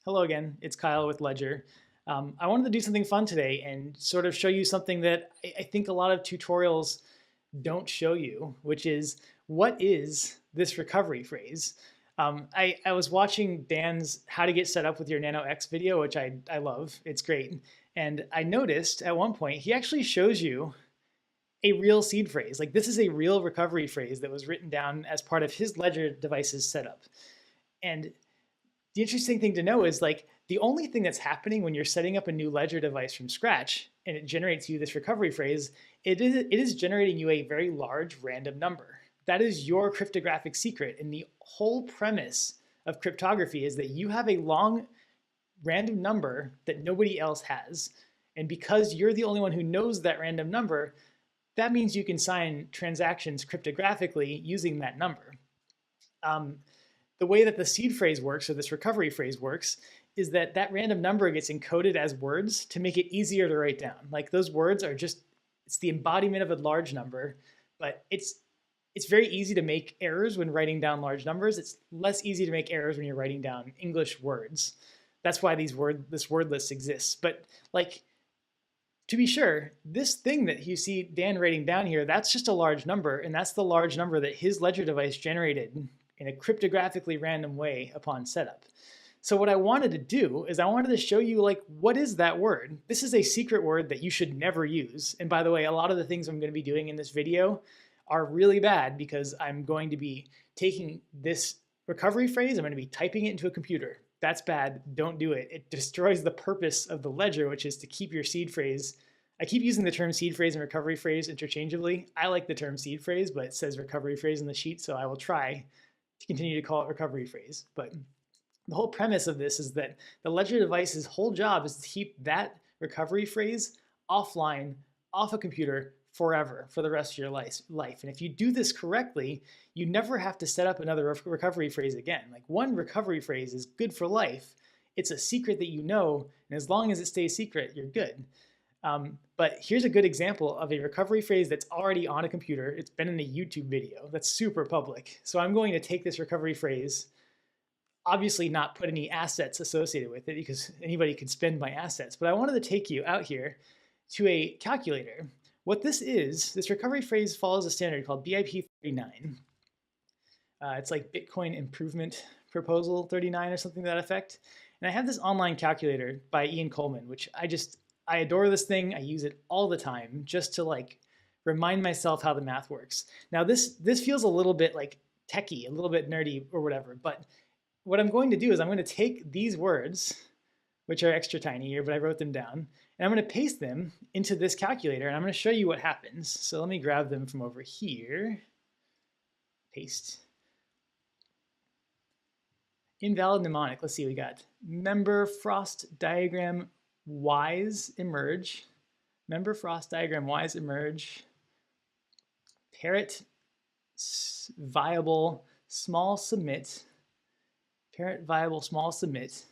Hello again, it's Kyle with Ledger. I wanted to do something fun today and sort of show you something that I think a lot of tutorials don't show you, which is what is this recovery phrase? I was watching Dan's How to Get Set Up with Your Nano X video, which I love. It's great. And I noticed at one point, he actually shows you a real seed phrase. Like this is a real recovery phrase that was written down as part of his Ledger device's setup. And the interesting thing to know is like the only thing that's happening when you're setting up a new Ledger device from scratch and it generates you this recovery phrase, it is generating you a very large random number. That is your cryptographic secret. And the whole premise of cryptography is that you have a long random number that nobody else has. And because you're the only one who knows that random number, that means you can sign transactions cryptographically using that number. The way that the seed phrase works, or this recovery phrase works, is that that random number gets encoded as words to make it easier to write down. Like those words are just, it's the embodiment of a large number, but it's very easy to make errors when writing down large numbers. It's less easy to make errors when you're writing down English words. That's why this word list exists. But like, to be sure, this thing that you see Dan writing down here, that's just a large number, and that's the large number that his Ledger device generated in a cryptographically random way upon setup. So what I wanted to do is I wanted to show you like, what is that word? This is a secret word that you should never use. And by the way, a lot of the things I'm going to be doing in this video are really bad because I'm going to be taking this recovery phrase, I'm going to be typing it into a computer. That's bad, don't do it. It destroys the purpose of the Ledger, which is to keep your seed phrase. I keep using the term seed phrase and recovery phrase interchangeably. I like the term seed phrase, but it says recovery phrase in the sheet, so I will try to continue to call it recovery phrase. But the whole premise of this is that the Ledger device's whole job is to keep that recovery phrase offline, off a computer forever, for the rest of your life. And if you do this correctly, you never have to set up another recovery phrase again. Like one recovery phrase is good for life. It's a secret that you know, and as long as it stays secret, you're good. But here's a good example of a recovery phrase that's already on a computer. It's been in a YouTube video that's super public. So I'm going to take this recovery phrase, obviously not put any assets associated with it because anybody could spend my assets, but I wanted to take you out here to a calculator. What this is, this recovery phrase follows a standard called BIP 39. It's like Bitcoin Improvement Proposal 39 or something to that effect. And I have this online calculator by Ian Coleman, which I adore this thing. I use it all the time just to like remind myself how the math works. Now this feels a little bit like techie, a little bit nerdy or whatever, but what I'm going to do is I'm going to take these words, which are extra tiny here, but I wrote them down, and I'm going to paste them into this calculator, and I'm going to show you what happens. So let me grab them from over here. Paste. Invalid mnemonic. Let's see, we got member frost diagram Y's emerge. Member frost diagram Y's emerge. Parrot viable small submit. Parrot viable small submit.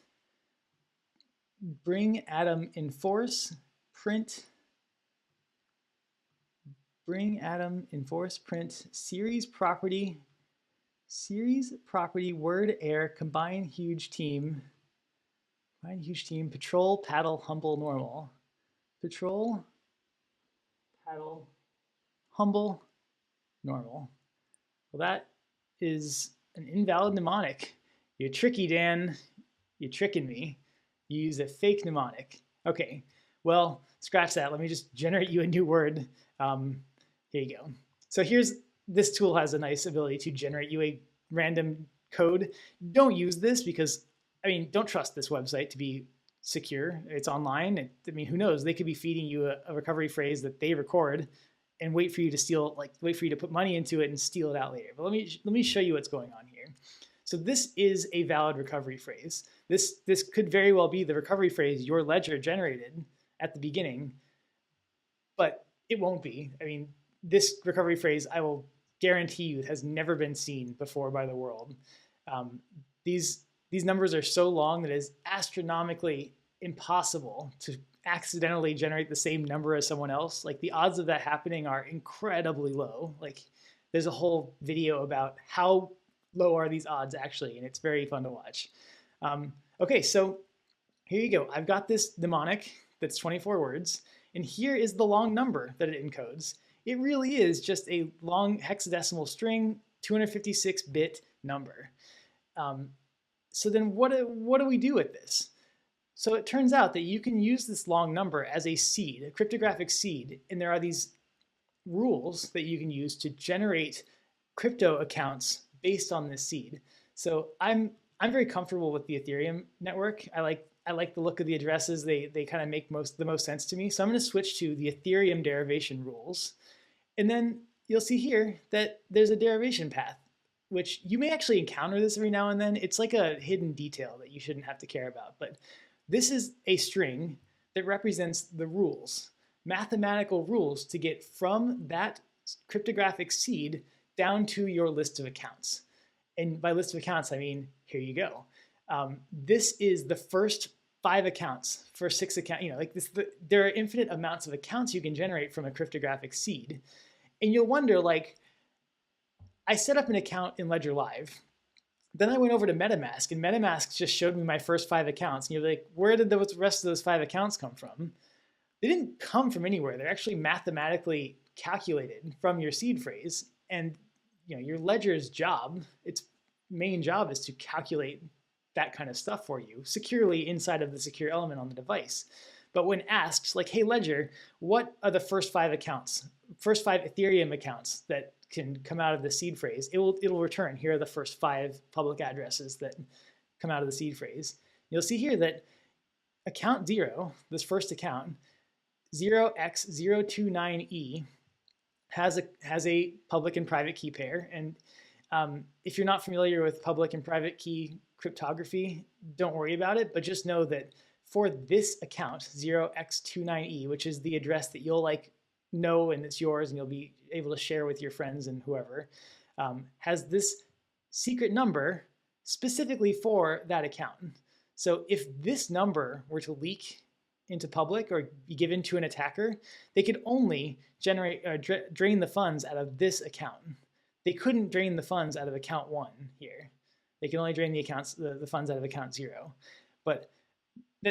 Bring atom enforce print. Bring atom enforce print series property word air combine huge team. Patrol, paddle, humble, normal. Patrol, paddle, humble, normal. Well, that is an invalid mnemonic. You're tricky, Dan. You're tricking me. You use a fake mnemonic. Okay, well, scratch that. Let me just generate you a new word. Here you go. So this tool has a nice ability to generate you a random code. Don't use this because don't trust this website to be secure. It's online. Who knows? They could be feeding you a recovery phrase that they record and wait for you to steal, wait for you to put money into it and steal it out later. But let me show you what's going on here. So this is a valid recovery phrase. This could very well be the recovery phrase your Ledger generated at the beginning, but it won't be. This recovery phrase, I will guarantee you, has never been seen before by the world. These numbers are so long that it is astronomically impossible to accidentally generate the same number as someone else. Like the odds of that happening are incredibly low. Like there's a whole video about how low are these odds actually, and it's very fun to watch. Okay, so here you go. I've got this mnemonic that's 24 words, and here is the long number that it encodes. It really is just a long hexadecimal string, 256-bit number. So then what do we do with this? So it turns out that you can use this long number as a seed, a cryptographic seed, and there are these rules that you can use to generate crypto accounts based on this seed. So I'm very comfortable with the Ethereum network. I like the look of the addresses. They kind of make the most sense to me. So I'm going to switch to the Ethereum derivation rules. And then you'll see here that there's a derivation path, which you may actually encounter this every now and then. It's like a hidden detail that you shouldn't have to care about. But this is a string that represents the rules, mathematical rules to get from that cryptographic seed down to your list of accounts. And by list of accounts, I mean, here you go. This is the first 5 accounts for 6 accounts. Like this, there are infinite amounts of accounts you can generate from a cryptographic seed. And you'll wonder, like, I set up an account in Ledger Live. Then I went over to MetaMask, and MetaMask just showed me my first 5 accounts. And you're like, where did the rest of those 5 accounts come from? They didn't come from anywhere. They're actually mathematically calculated from your seed phrase. And your Ledger's job, its main job, is to calculate that kind of stuff for you securely inside of the secure element on the device. But when asked, like, hey, Ledger, what are the first 5 accounts, first 5 Ethereum accounts that can come out of the seed phrase, it'll return, here are the first 5 public addresses that come out of the seed phrase. You'll see here that account 0, this first account, 0x029e, has a public and private key pair. And if you're not familiar with public and private key cryptography, don't worry about it, but just know that for this account, 0x29e, which is the address that you'll know and it's yours and you'll be able to share with your friends and whoever, has this secret number specifically for that account. So if this number were to leak into public or be given to an attacker, they could only generate or drain the funds out of this account. They couldn't drain the funds out of account 1 here. They can only drain the funds out of account 0. But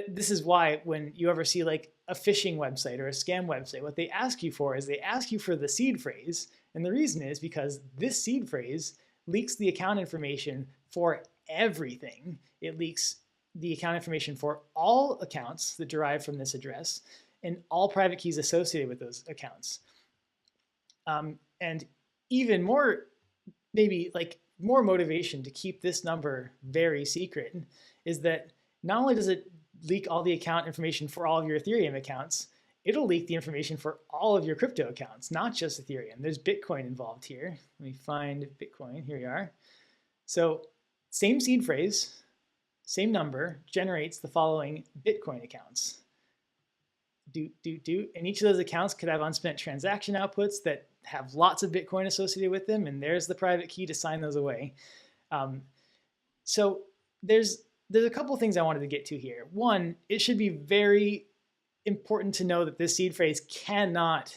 this is why when you ever see like a phishing website or a scam website, what they ask you for is they ask you for the seed phrase. And the reason is because this seed phrase leaks the account information for everything. It leaks the account information for all accounts that derive from this address and all private keys associated with those accounts. And even more, maybe like more motivation to keep this number very secret is that not only does it leak all the account information for all of your Ethereum accounts, it'll leak the information for all of your crypto accounts, not just Ethereum. There's Bitcoin involved here. Let me find Bitcoin. Here we are. So same seed phrase, same number, generates the following Bitcoin accounts. And each of those accounts could have unspent transaction outputs that have lots of Bitcoin associated with them, and there's the private key to sign those away. So there's a couple of things I wanted to get to here. One, it should be very important to know that this seed phrase cannot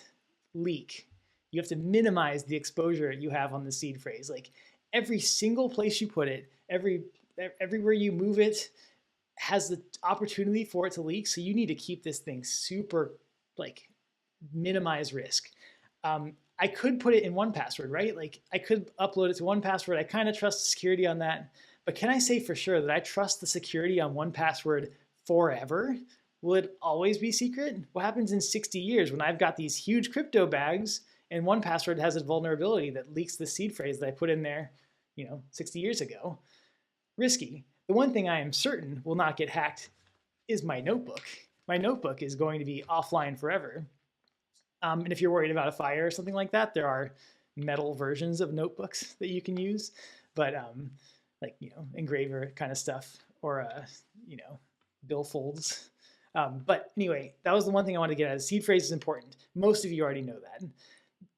leak. You have to minimize the exposure you have on the seed phrase. Like every single place you put it, everywhere you move it has the opportunity for it to leak. So you need to keep this thing super, like, minimize risk. I could put it in 1Password, right? Like I could upload it to 1Password. I kind of trust the security on that. But can I say for sure that I trust the security on 1Password forever? Will it always be secret? What happens in 60 years when I've got these huge crypto bags and 1Password has a vulnerability that leaks the seed phrase that I put in there, 60 years ago? Risky. The one thing I am certain will not get hacked is my notebook. My notebook is going to be offline forever. And if you're worried about a fire or something like that, there are metal versions of notebooks that you can use. But like, engraver kind of stuff or, billfolds. But anyway, that was the one thing I wanted to get at. Seed phrase is important. Most of you already know that.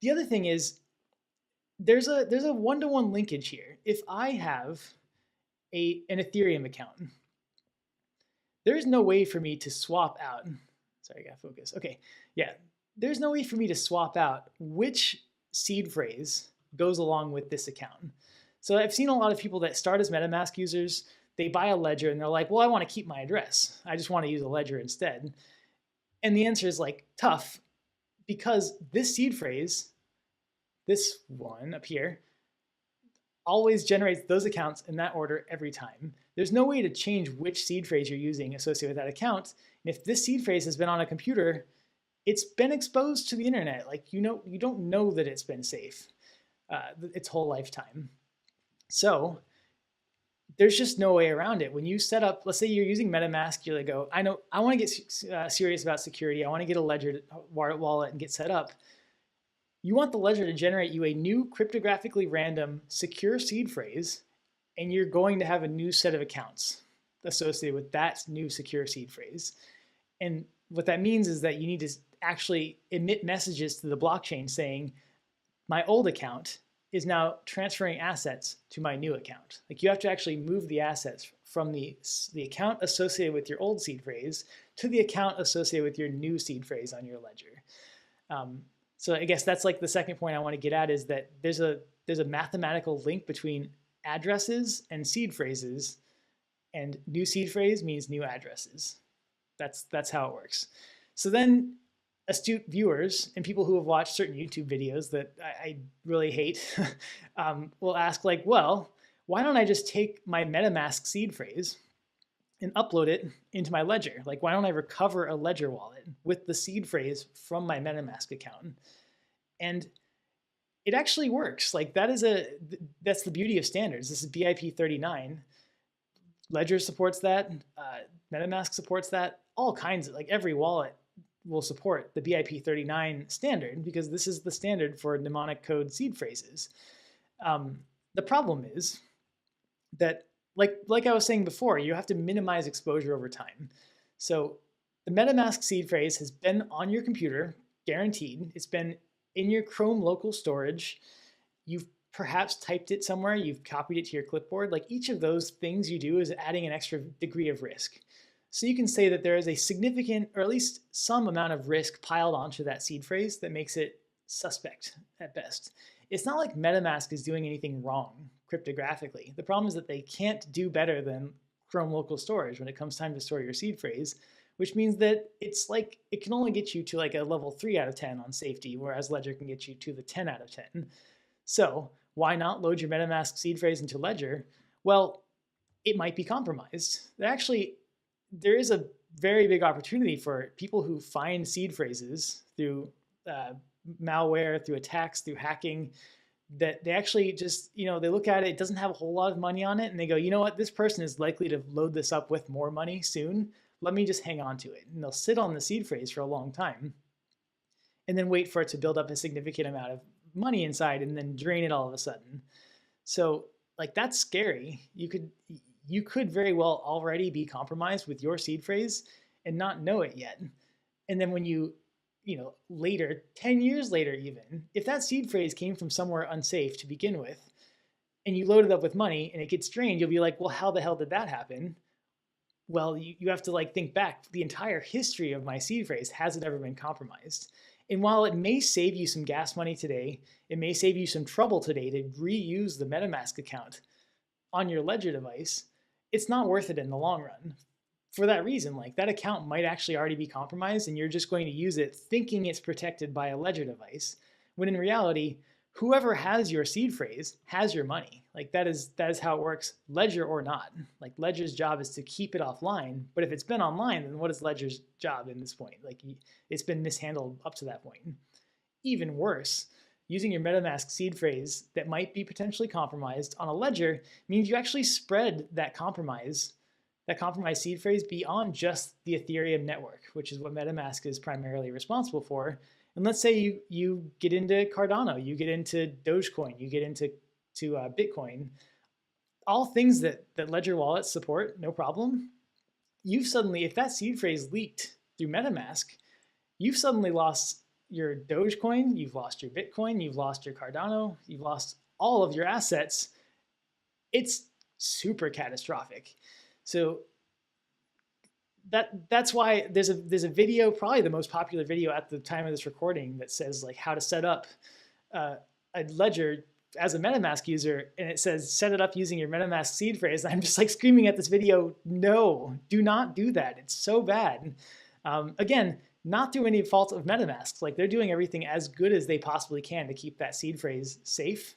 The other thing is there's a one-to-one linkage here. If I have an Ethereum account, there's no way for me to swap out. Sorry, I got focus. Okay, yeah. There's no way for me to swap out which seed phrase goes along with this account. So I've seen a lot of people that start as MetaMask users, they buy a ledger and they're like, well, I want to keep my address. I just want to use a ledger instead. And the answer is like tough, because this seed phrase, this one up here, always generates those accounts in that order every time. There's no way to change which seed phrase you're using associated with that account. And if this seed phrase has been on a computer, it's been exposed to the internet. Like, you don't know that it's been safe its whole lifetime. So there's just no way around it. When you set up, let's say you're using MetaMask, you're like, I want to get serious about security. I want to get a ledger wallet and get set up. You want the ledger to generate you a new cryptographically random secure seed phrase, and you're going to have a new set of accounts associated with that new secure seed phrase. And what that means is that you need to actually emit messages to the blockchain saying, my old account is now transferring assets to my new account. Like, you have to actually move the assets from the account associated with your old seed phrase to the account associated with your new seed phrase on your ledger. So I guess that's like the second point I want to get at, is that there's a mathematical link between addresses and seed phrases, and new seed phrase means new addresses. That's how it works. So then astute viewers and people who have watched certain YouTube videos that I really hate will ask, like, well, why don't I just take my MetaMask seed phrase and upload it into my ledger? Like, why don't I recover a ledger wallet with the seed phrase from my MetaMask account? And it actually works. Like, that's the beauty of standards. This is BIP 39. Ledger supports that. MetaMask supports that. All kinds of, like, every wallet will support the BIP 39 standard, because this is the standard for mnemonic code seed phrases. The problem is that, like I was saying before, you have to minimize exposure over time. So the MetaMask seed phrase has been on your computer, guaranteed. It's been in your Chrome local storage. You've perhaps typed it somewhere. You've copied it to your clipboard. Like, each of those things you do is adding an extra degree of risk. So you can say that there is a significant, or at least some amount of risk piled onto that seed phrase that makes it suspect at best. It's not like MetaMask is doing anything wrong cryptographically. The problem is that they can't do better than Chrome local storage when it comes time to store your seed phrase, which means that it's like, it can only get you to like a level 3 out of 10 on safety, whereas Ledger can get you to the 10 out of 10. So why not load your MetaMask seed phrase into Ledger? Well, it might be compromised. There is a very big opportunity for people who find seed phrases through malware, through attacks, through hacking, that they actually just, they look at it, it doesn't have a whole lot of money on it, and they go, you know what, this person is likely to load this up with more money soon. Let me just hang on to it. And they'll sit on the seed phrase for a long time and then wait for it to build up a significant amount of money inside and then drain it all of a sudden. So, like, that's scary. You could very well already be compromised with your seed phrase and not know it yet. And then when later, 10 years later even, if that seed phrase came from somewhere unsafe to begin with, and you load it up with money and it gets drained, you'll be like, well, how the hell did that happen? Well, you have to like think back. The entire history of my seed phrase, has it ever been compromised? And while it may save you some gas money today, it may save you some trouble today to reuse the MetaMask account on your Ledger device, it's not worth it in the long run. For that reason, like, that account might actually already be compromised and you're just going to use it thinking it's protected by a Ledger device, when in reality, whoever has your seed phrase has your money. Like, that is how it works, Ledger or not. Like, Ledger's job is to keep it offline, but if it's been online, then what is Ledger's job in this point? Like, it's been mishandled up to that point. Even worse, using your MetaMask seed phrase that might be potentially compromised on a Ledger means you actually spread that compromised seed phrase beyond just the Ethereum network, which is what MetaMask is primarily responsible for. And let's say you get into Cardano, you get into Dogecoin, you get into Bitcoin, all things that Ledger wallets support, no problem. You've suddenly, if that seed phrase leaked through MetaMask, you've suddenly lost your Dogecoin, you've lost your Bitcoin, you've lost your Cardano, you've lost all of your assets. It's super catastrophic. So that's why there's a video, probably the most popular video at the time of this recording, that says like how to set up a Ledger as a MetaMask user, and it says set it up using your MetaMask seed phrase, I'm just like screaming at this video, no, do not do that. It's so bad. Again, not through any fault of MetaMask. Like they're doing everything as good as they possibly can to keep that seed phrase safe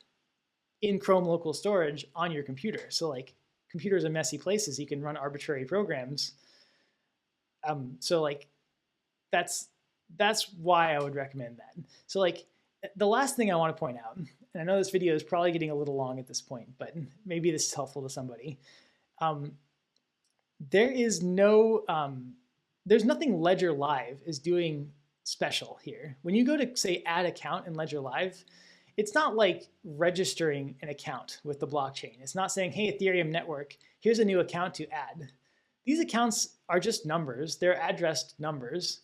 in Chrome local storage on your computer. So like computers are messy places. You can run arbitrary programs. So like that's why I would recommend that. So like the last thing I want to point out, and I know this video is probably getting a little long at this point, but maybe this is helpful to somebody. There's nothing Ledger Live is doing special here. When you go to say add account in Ledger Live, it's not like registering an account with the blockchain. It's not saying, hey, Ethereum network, here's a new account to add. These accounts are just numbers. They're addressed numbers,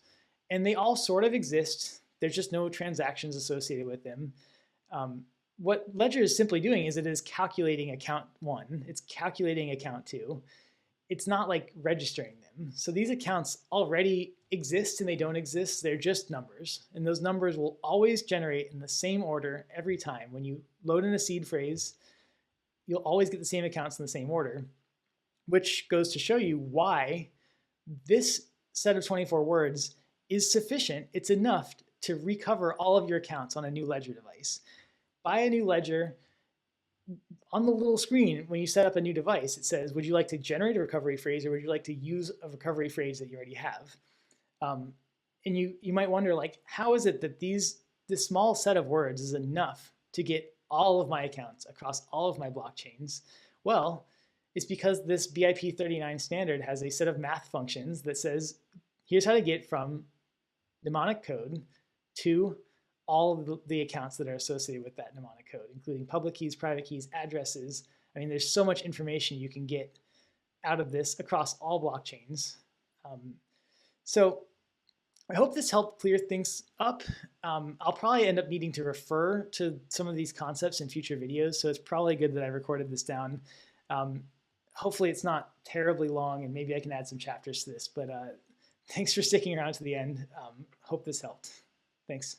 and they all sort of exist. There's just no transactions associated with them. What Ledger is simply doing is it is calculating account 1. It's calculating account 2. It's not like registering them. So these accounts already exist and they don't exist. They're just numbers. And those numbers will always generate in the same order every time. When you load in a seed phrase, you'll always get the same accounts in the same order, which goes to show you why this set of 24 words is sufficient. It's enough to recover all of your accounts on a new Ledger device. Buy a new Ledger. On the little screen, when you set up a new device, it says, would you like to generate a recovery phrase or would you like to use a recovery phrase that you already have? And you might wonder, like, how is it that this small set of words is enough to get all of my accounts across all of my blockchains? Well, it's because this BIP 39 standard has a set of math functions that says, here's how to get from mnemonic code to all of the accounts that are associated with that mnemonic code, including public keys, private keys, addresses. I mean, there's so much information you can get out of this across all blockchains. So I hope this helped clear things up. I'll probably end up needing to refer to some of these concepts in future videos, so it's probably good that I recorded this down. Hopefully it's not terribly long, and maybe I can add some chapters to this, but thanks for sticking around to the end. Hope this helped. Thanks.